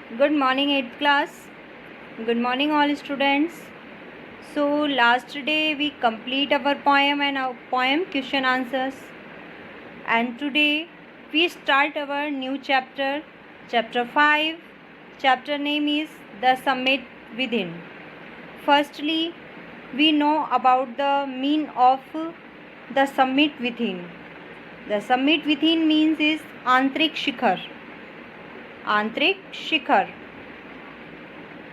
Good morning, 8th class. Good morning, all students. So, last day we complete our poem and our poem question answers. And today we start our new chapter, chapter 5. Chapter name is The Summit Within. Firstly, we know about the meaning of the summit within. The summit within means is Antrik Shikhar. Antrik Shikhar.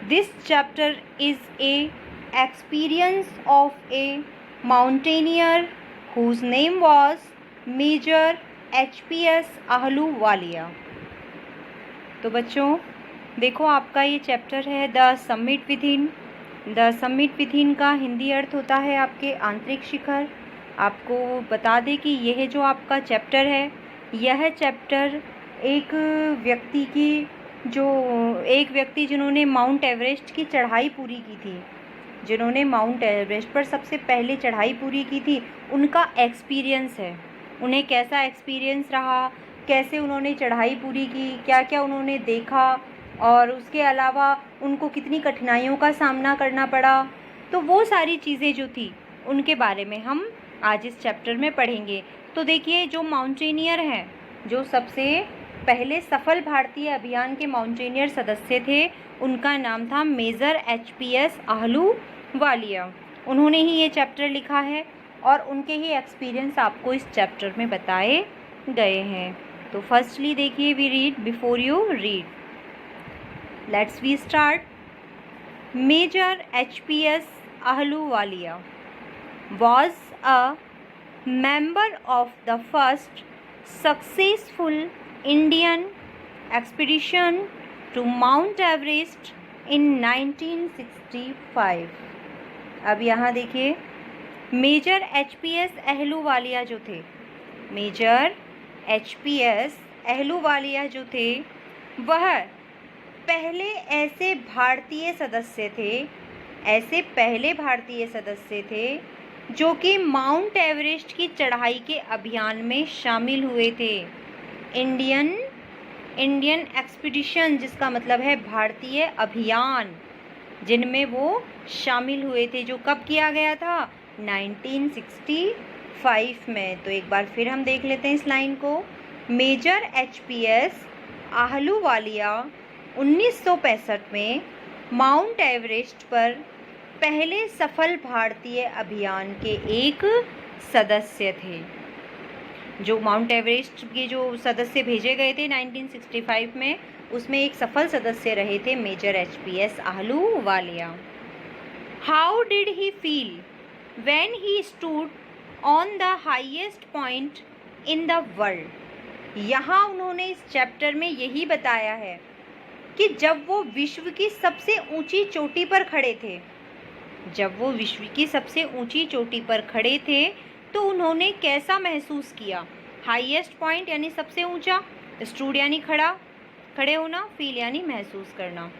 This chapter is a experience of a mountaineer whose name was Major H.P.S. Ahluwalia. तो बच्चों देखो, आपका ये chapter है the summit within. The summit within का हिंदी अर्थ होता है आपके आंतरिक शिखर। आपको बता दें कि यह जो आपका चैप्टर है, यह चैप्टर एक व्यक्ति जिन्होंने माउंट एवरेस्ट की चढ़ाई पूरी की थी, जिन्होंने माउंट एवरेस्ट पर सबसे पहले चढ़ाई पूरी की थी, उनका एक्सपीरियंस है। उन्हें कैसा एक्सपीरियंस रहा, कैसे उन्होंने चढ़ाई पूरी की, क्या क्या उन्होंने देखा और उसके अलावा उनको कितनी कठिनाइयों का सामना करना पड़ा, तो वो सारी चीज़ें जो थी उनके बारे में हम आज इस चैप्टर में पढ़ेंगे। तो देखिए, जो माउंटेनियर हैं, जो सबसे पहले सफल भारतीय अभियान के माउंटेनियर सदस्य थे, उनका नाम था मेजर H.P.S. आहलूवालिया। उन्होंने ही ये चैप्टर लिखा है और उनके ही एक्सपीरियंस आपको इस चैप्टर में बताए गए हैं। तो फर्स्टली देखिए, we read before you read. Let's we start. Major H.P.S. Ahluwalia was a member of the first successful Indian expedition to Mount Everest in 1965। अब यहाँ देखिए, मेजर H.P.S. आहलूवालिया जो थे, मेजर H.P.S. आहलूवालिया जो थे, वह पहले ऐसे पहले भारतीय सदस्य थे जो कि माउंट एवरेस्ट की चढ़ाई के अभियान में शामिल हुए थे। इंडियन एक्सपीडिशन, जिसका मतलब है भारतीय अभियान, जिनमें वो शामिल हुए थे, जो कब किया गया था, 1965 में। तो एक बार फिर हम देख लेते हैं इस लाइन को। Major H.P.S. आहलूवालिया 1965 में माउंट एवरेस्ट पर पहले सफल भारतीय अभियान के एक सदस्य थे। जो माउंट एवरेस्ट के जो सदस्य भेजे गए थे 1965 में, उसमें एक सफल सदस्य रहे थे major H.P.S. Ahluwalia. How did he feel when he stood on the highest point in the world. यहाँ उन्होंने इस चैप्टर में यही बताया है कि जब वो विश्व की सबसे ऊंची चोटी पर खड़े थे, तो उन्होंने कैसा महसूस किया। हाईएस्ट पॉइंट यानी सबसे ऊंचा, स्टूड यानी खड़े होना, फील यानी महसूस करना।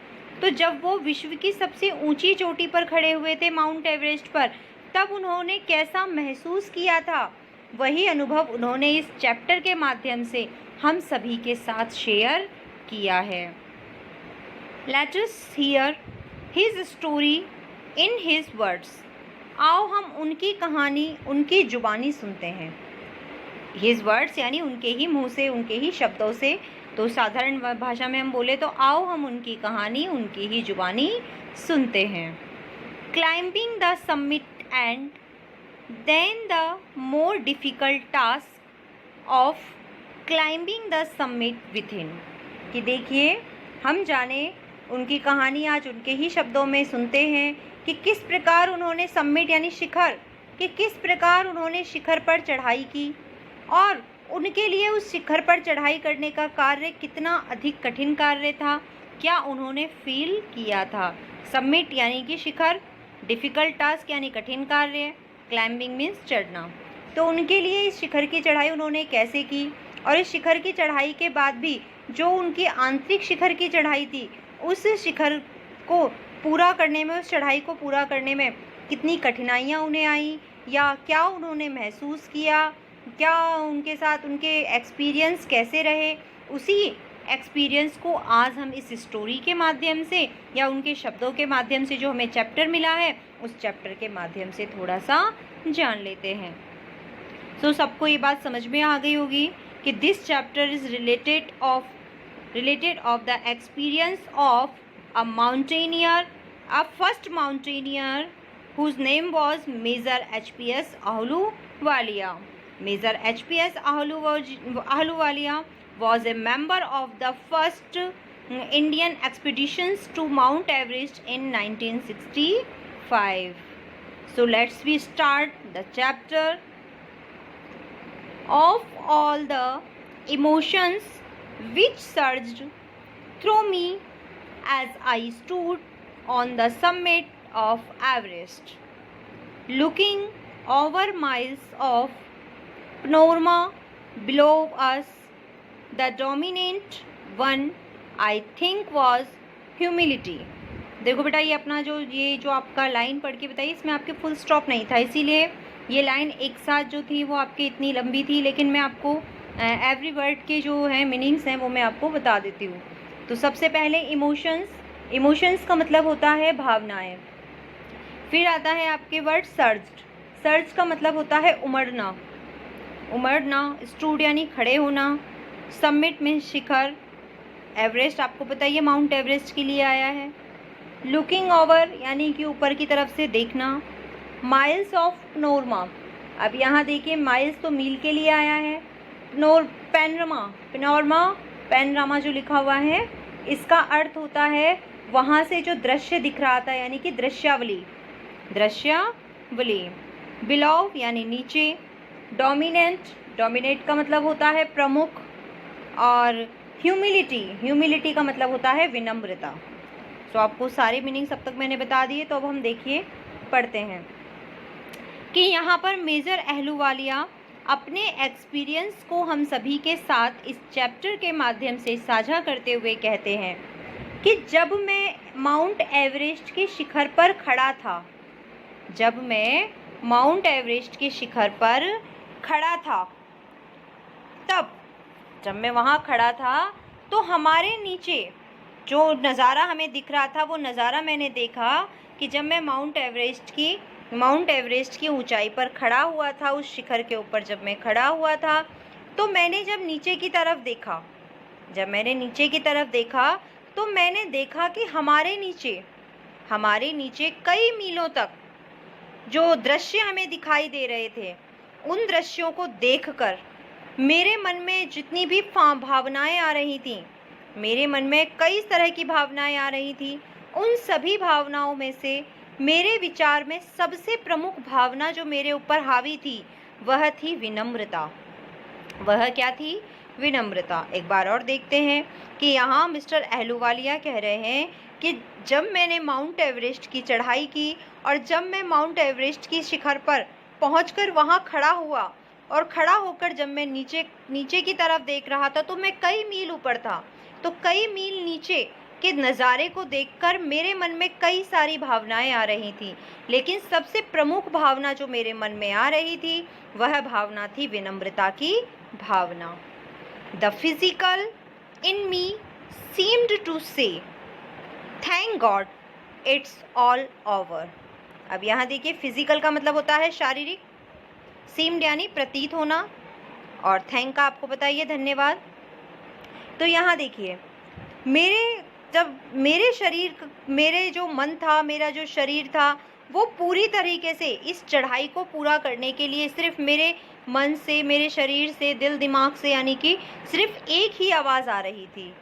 तो जब वो विश्व की सबसे ऊंची चोटी पर खड़े हुए थे माउंट एवरेस्ट पर, तब उन्होंने कैसा महसूस किया था, वही अनुभव उन्होंने इस चैप्टर के माध्यम से हम सभी के साथ शेयर किया है। Let us hear his story in his words। आओ हम उनकी कहानी उनकी जुबानी सुनते हैं। His words यानी उनके ही मुंह से, उनके ही शब्दों से। तो साधारण भाषा में हम बोले तो आओ हम उनकी कहानी उनकी ही जुबानी सुनते हैं। Climbing the summit and then the more difficult task of climbing the summit within। कि देखिए, हम जाने उनकी कहानी आज उनके ही शब्दों में सुनते हैं कि किस प्रकार उन्होंने समिट यानी शिखर, कि किस प्रकार उन्होंने शिखर पर चढ़ाई की और उनके लिए उस शिखर पर चढ़ाई करने का कार्य कितना अधिक कठिन कार्य था, क्या उन्होंने फील किया था। समिट यानी कि शिखर, डिफ़िकल्ट टास्क यानी कठिन कार्य, क्लाइंबिंग मीन्स चढ़ना। तो उनके लिए इस शिखर की चढ़ाई उन्होंने कैसे की, और इस शिखर की चढ़ाई के बाद भी जो उनकी आंतरिक शिखर की चढ़ाई थी, उस शिखर को पूरा करने में, उस चढ़ाई को पूरा करने में कितनी कठिनाइयाँ उन्हें आई, या क्या उन्होंने महसूस किया, क्या उनके साथ उनके एक्सपीरियंस कैसे रहे, उसी एक्सपीरियंस को आज हम इस स्टोरी के माध्यम से या उनके शब्दों के माध्यम से जो हमें चैप्टर मिला है उस चैप्टर के माध्यम से थोड़ा सा जान लेते हैं। सो सबको ये बात समझ में आ गई होगी कि this chapter is related of the experience of a mountaineer, a first mountaineer whose name was Major H.P.S. Ahluwalia. Major H.P.S. Ahluwalia was a member of the first Indian expeditions to Mount Everest in 1965. So let's we start the chapter. Of all the emotions which surged through me as I stood on the summit of Everest, looking over miles of panorama below us, the dominant one I think was humility. देखो बेटा, ये अपना जो आपका line पढ़ के बताइए, इसमें आपके फुल स्टॉप नहीं था, इसीलिए ये लाइन एक साथ जो थी वो आपकी इतनी लंबी थी, लेकिन मैं आपको एवरी वर्ड के जो है मीनिंग्स हैं वो मैं आपको बता देती हूँ। तो सबसे पहले इमोशंस का मतलब होता है भावनाएं। फिर आता है आपके वर्ड सर्ज का मतलब होता है उमड़ना, स्टूड यानी खड़े होना, समिट में शिखर, एवरेस्ट आपको पता है ये माउंट एवरेस्ट के लिए आया है, लुकिंग ओवर यानी कि ऊपर की तरफ से देखना, माइल्स ऑफ पनोरमा, अब यहाँ देखिए माइल्स तो मील के लिए आया है, पैनोरमा जो लिखा हुआ है इसका अर्थ होता है वहाँ से जो दृश्य दिख रहा था, यानी कि दृश्यावली। बिलो यानी नीचे, डोमिनेट का मतलब होता है प्रमुख, और ह्यूमिलिटी का मतलब होता है विनम्रता। तो आपको सारे मीनिंग्स अब तक मैंने बता दिए, तो अब हम देखिए पढ़ते हैं कि यहाँ पर मेजर अहलूवालिया अपने एक्सपीरियंस को हम सभी के साथ इस चैप्टर के माध्यम से साझा करते हुए कहते हैं कि जब मैं माउंट एवरेस्ट के शिखर पर खड़ा था, तब जब मैं वहाँ खड़ा था तो हमारे नीचे जो नज़ारा हमें दिख रहा था वो नज़ारा मैंने देखा कि जब मैं माउंट एवरेस्ट की ऊंचाई पर खड़ा हुआ था, उस शिखर के ऊपर जब मैं खड़ा हुआ था, तो मैंने जब नीचे की तरफ देखा तो मैंने देखा कि हमारे नीचे कई मीलों तक जो दृश्य हमें दिखाई दे रहे थे, उन दृश्यों को देखकर मेरे मन में जितनी भी भावनाएं आ रही थी, मेरे मन में कई तरह की भावनाएं आ रही थी, उन सभी भावनाओं में से मेरे विचार में सबसे प्रमुख भावना जो मेरे ऊपर हावी थी वह थी विनम्रता। वह क्या थी? विनम्रता। एक बार और देखते हैं कि यहाँ मिस्टर अहलूवालिया कह रहे हैं कि जब मैंने माउंट एवरेस्ट की चढ़ाई की और जब मैं माउंट एवरेस्ट की शिखर पर पहुंचकर वहाँ खड़ा हुआ और खड़ा होकर जब मैं नीचे की तरफ देख रहा था तो मैं कई मील ऊपर था, तो कई मील नीचे के नज़ारे को देखकर मेरे मन में कई सारी भावनाएं आ रही थी, लेकिन सबसे प्रमुख भावना जो मेरे मन में आ रही थी वह भावना थी विनम्रता की भावना। The physical in me seemed to say thank God it's all over. अब यहाँ देखिए, फिजिकल का मतलब होता है शारीरिक, सीम्ड यानी प्रतीत होना, और थैंक का आपको पता है धन्यवाद। तो यहाँ देखिए, मेरे जो मन था, मेरा जो शरीर था, वो पूरी तरीके से इस चढ़ाई को पूरा करने के लिए सिर्फ मेरे मन से, मेरे शरीर से, दिल दिमाग से, यानी कि सिर्फ एक ही आवाज़ आ रही थी,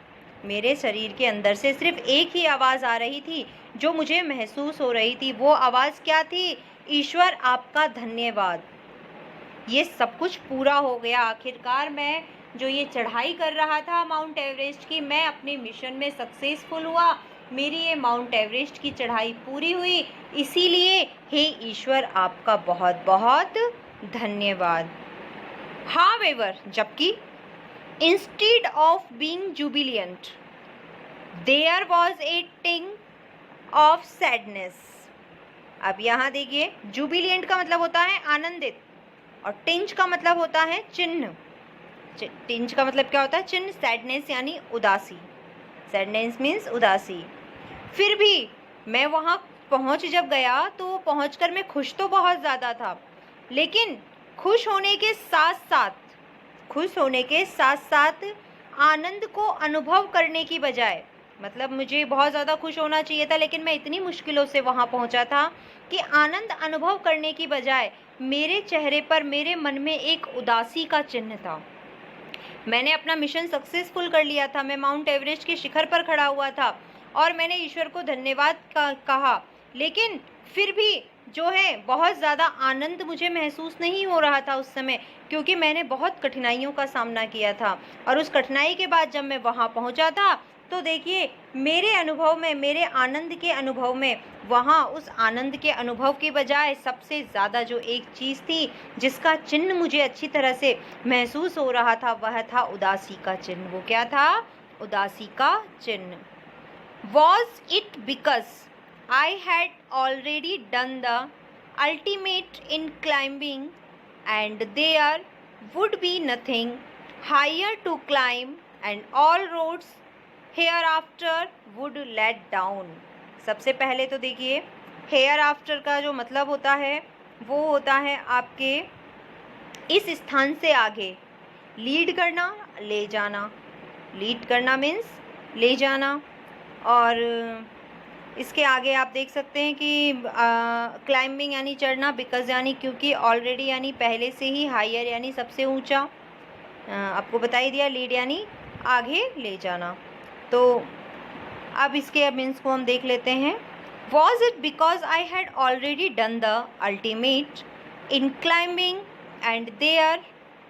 मेरे शरीर के अंदर से सिर्फ एक ही आवाज़ आ रही थी जो मुझे महसूस हो रही थी। वो आवाज़ क्या थी? ईश्वर आपका धन्यवाद। ये सब कुछ पूरा हो गया, आखिरकार मैं जो ये चढ़ाई कर रहा था माउंट एवरेस्ट की, मैं अपने मिशन में सक्सेसफुल हुआ, मेरी ये माउंट एवरेस्ट की चढ़ाई पूरी हुई, इसीलिए हे ईश्वर आपका बहुत बहुत धन्यवाद। हाउएवर, जबकि instead of being jubilant there was a tinge of sadness. अब यहाँ देखिए, जुबिलियंट का मतलब होता है आनंदित और टिंज का मतलब होता है चिन्ह। टिंज का मतलब क्या होता है? चिन्ह। सैडनेस यानी उदासी, सैडनेस मीन्स उदासी। फिर भी मैं वहाँ पहुँच जब गया तो पहुँचकर मैं खुश तो बहुत ज़्यादा था, लेकिन खुश होने के साथ साथ आनंद को अनुभव करने की बजाय, मतलब मुझे बहुत ज़्यादा खुश होना चाहिए था, लेकिन मैं इतनी मुश्किलों से वहाँ पहुँचा था कि आनंद अनुभव करने की बजाय मेरे चेहरे पर, मेरे मन में एक उदासी का चिन्ह था। मैंने अपना मिशन सक्सेसफुल कर लिया था, मैं माउंट एवरेस्ट के शिखर पर खड़ा हुआ था और मैंने ईश्वर को धन्यवाद कहा, लेकिन फिर भी जो है बहुत ज़्यादा आनंद मुझे महसूस नहीं हो रहा था उस समय, क्योंकि मैंने बहुत कठिनाइयों का सामना किया था। और उस कठिनाई के बाद जब मैं वहाँ पहुँचा था तो देखिए मेरे अनुभव में, मेरे आनंद के अनुभव में, वहाँ उस आनंद के अनुभव के बजाय सबसे ज़्यादा जो एक चीज़ थी जिसका चिन्ह मुझे अच्छी तरह से महसूस हो रहा था, वह था उदासी का चिन्ह। वो क्या था? उदासी का चिन्ह। Was it because I had already done the ultimate in climbing and there would be nothing higher to climb and all roads hereafter would let down? सबसे पहले तो देखिए hereafter का जो मतलब होता है वो होता है आपके इस स्थान से आगे, लीड करना, ले जाना। लीड करना मीन्स ले जाना। और इसके आगे आप देख सकते हैं कि क्लाइंबिंग यानी चढ़ना, बिकॉज यानी क्योंकि, ऑलरेडी यानी पहले से ही, हायर यानी सबसे ऊंचा, आपको बता ही दिया, लीड यानी आगे ले जाना। तो अब इसके मीन्स को हम देख लेते हैं। Was it because I had already done the ultimate in climbing and there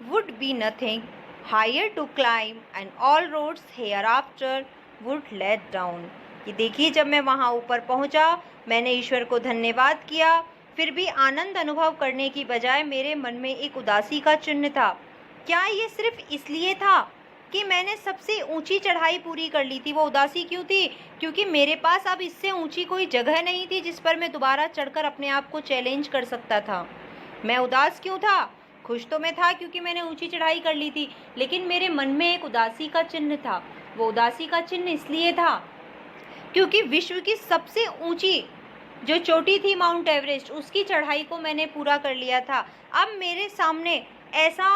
would be nothing higher to climb and all roads hereafter would lead down. कि देखिए जब मैं वहाँ ऊपर पहुँचा, मैंने ईश्वर को धन्यवाद किया, फिर भी आनंद अनुभव करने की बजाय मेरे मन में एक उदासी का चिन्ह था। क्या ये सिर्फ इसलिए था कि मैंने सबसे ऊंची चढ़ाई पूरी कर ली थी? वो उदासी क्यों थी? क्योंकि मेरे पास अब इससे ऊंची कोई जगह नहीं थी जिस पर मैं दोबारा चढ़कर अपने आप को चैलेंज कर सकता था। मैं उदास क्यों था? खुश तो मैं था क्योंकि मैंने ऊंची चढ़ाई कर ली थी, लेकिन मेरे मन में एक उदासी का चिन्ह था। वो उदासी का चिन्ह इसलिए था क्योंकि विश्व की सबसे ऊंची जो चोटी थी माउंट एवरेस्ट, उसकी चढ़ाई को मैंने पूरा कर लिया था। अब मेरे सामने ऐसा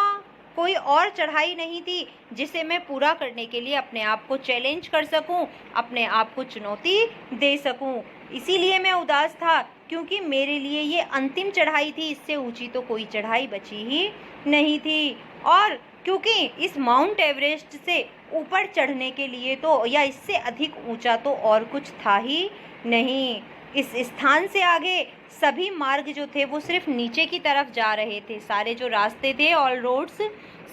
कोई और चढ़ाई नहीं थी जिसे मैं पूरा करने के लिए अपने आप को चैलेंज कर सकूं, अपने आप को चुनौती दे सकूं। इसीलिए मैं उदास था, क्योंकि मेरे लिए ये अंतिम चढ़ाई थी, इससे ऊंची तो कोई चढ़ाई बची ही नहीं थी। और क्योंकि इस माउंट एवरेस्ट से ऊपर चढ़ने के लिए तो, या इससे अधिक ऊंचा तो और कुछ था ही नहीं। इस स्थान से आगे सभी मार्ग जो थे वो सिर्फ नीचे की तरफ जा रहे थे। सारे जो रास्ते थे, ऑल रोड्स,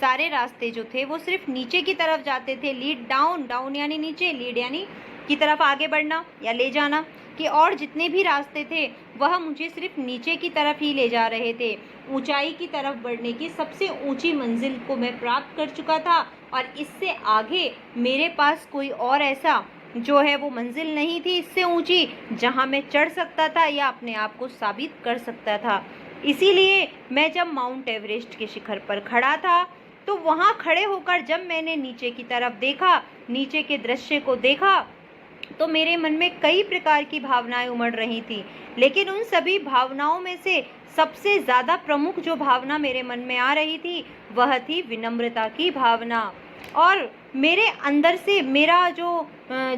सारे रास्ते जो थे वो सिर्फ नीचे की तरफ जाते थे। लीड डाउन, डाउन यानी नीचे, लीड यानी की तरफ आगे बढ़ना या ले जाना, कि और जितने भी रास्ते थे वह मुझे सिर्फ नीचे की तरफ ही ले जा रहे थे। ऊंचाई की तरफ बढ़ने की सबसे ऊंची मंजिल को मैं प्राप्त कर चुका था और इससे आगे मेरे पास कोई और ऐसा जो है वो मंजिल नहीं थी इससे ऊंची जहां मैं चढ़ सकता था या अपने आप को साबित कर सकता था। इसीलिए मैं जब माउंट एवरेस्ट के शिखर पर खड़ा था तो वहां खड़े होकर जब मैंने नीचे की तरफ देखा, नीचे के दृश्य को देखा, तो मेरे मन में कई प्रकार की भावनाएं उमड़ रही थी। लेकिन उन सभी भावनाओं में से सबसे ज़्यादा प्रमुख जो भावना मेरे मन में आ रही थी वह थी विनम्रता की भावना। और मेरे अंदर से मेरा जो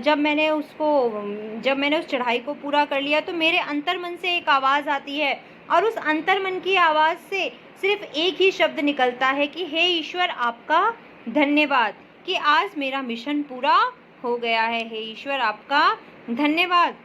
जब मैंने उस चढ़ाई को पूरा कर लिया तो मेरे अंतर्मन से एक आवाज़ आती है और उस अंतर्मन की आवाज़ से सिर्फ एक ही शब्द निकलता है कि हे ईश्वर, आपका धन्यवाद कि आज मेरा मिशन पूरा हो गया है। हे ईश्वर, आपका धन्यवाद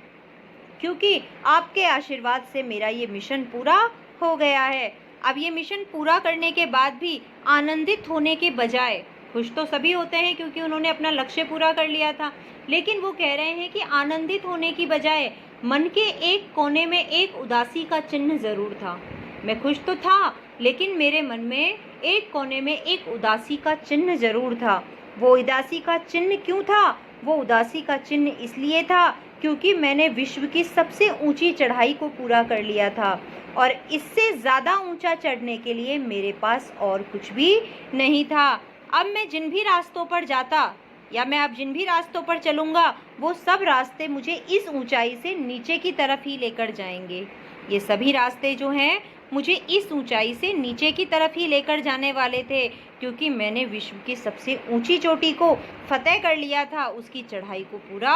क्योंकि आपके आशीर्वाद से मेरा ये मिशन पूरा हो गया है। अब ये मिशन पूरा करने के बाद भी आनंदित होने के बजाय, खुश तो सभी होते हैं क्योंकि उन्होंने अपना लक्ष्य पूरा कर लिया था, लेकिन वो कह रहे हैं कि आनंदित होने की बजाय मन के एक कोने में एक उदासी का चिन्ह जरूर था। मैं खुश तो था लेकिन मेरे मन में एक कोने में एक उदासी का चिन्ह जरूर था। वो उदासी का चिन्ह क्यों था? वो उदासी का चिन्ह इसलिए था क्योंकि मैंने विश्व की सबसे ऊंची चढ़ाई को पूरा कर लिया था और इससे ज़्यादा ऊंचा चढ़ने के लिए मेरे पास और कुछ भी नहीं था। अब मैं जिन भी रास्तों पर जाता या मैं अब जिन भी रास्तों पर चलूँगा वो सब रास्ते मुझे इस ऊंचाई से नीचे की तरफ ही लेकर जाएंगे। ये सभी रास्ते जो हैं मुझे इस ऊंचाई से नीचे की तरफ ही लेकर जाने वाले थे, क्योंकि मैंने विश्व की सबसे ऊंची चोटी को फतेह कर लिया था, उसकी चढ़ाई को पूरा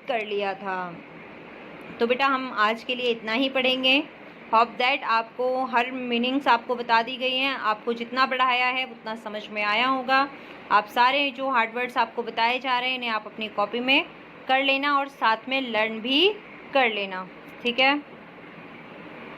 कर लिया था। तो बेटा हम आज के लिए इतना ही पढ़ेंगे। होप दैट आपको हर मीनिंग्स आपको बता दी गई हैं, आपको जितना पढ़ाया है उतना समझ में आया होगा। आप सारे जो हार्ड वर्ड्स आपको बताए जा रहे हैं इन्हें आप अपनी कॉपी में कर लेना और साथ में लर्न भी कर लेना। ठीक है।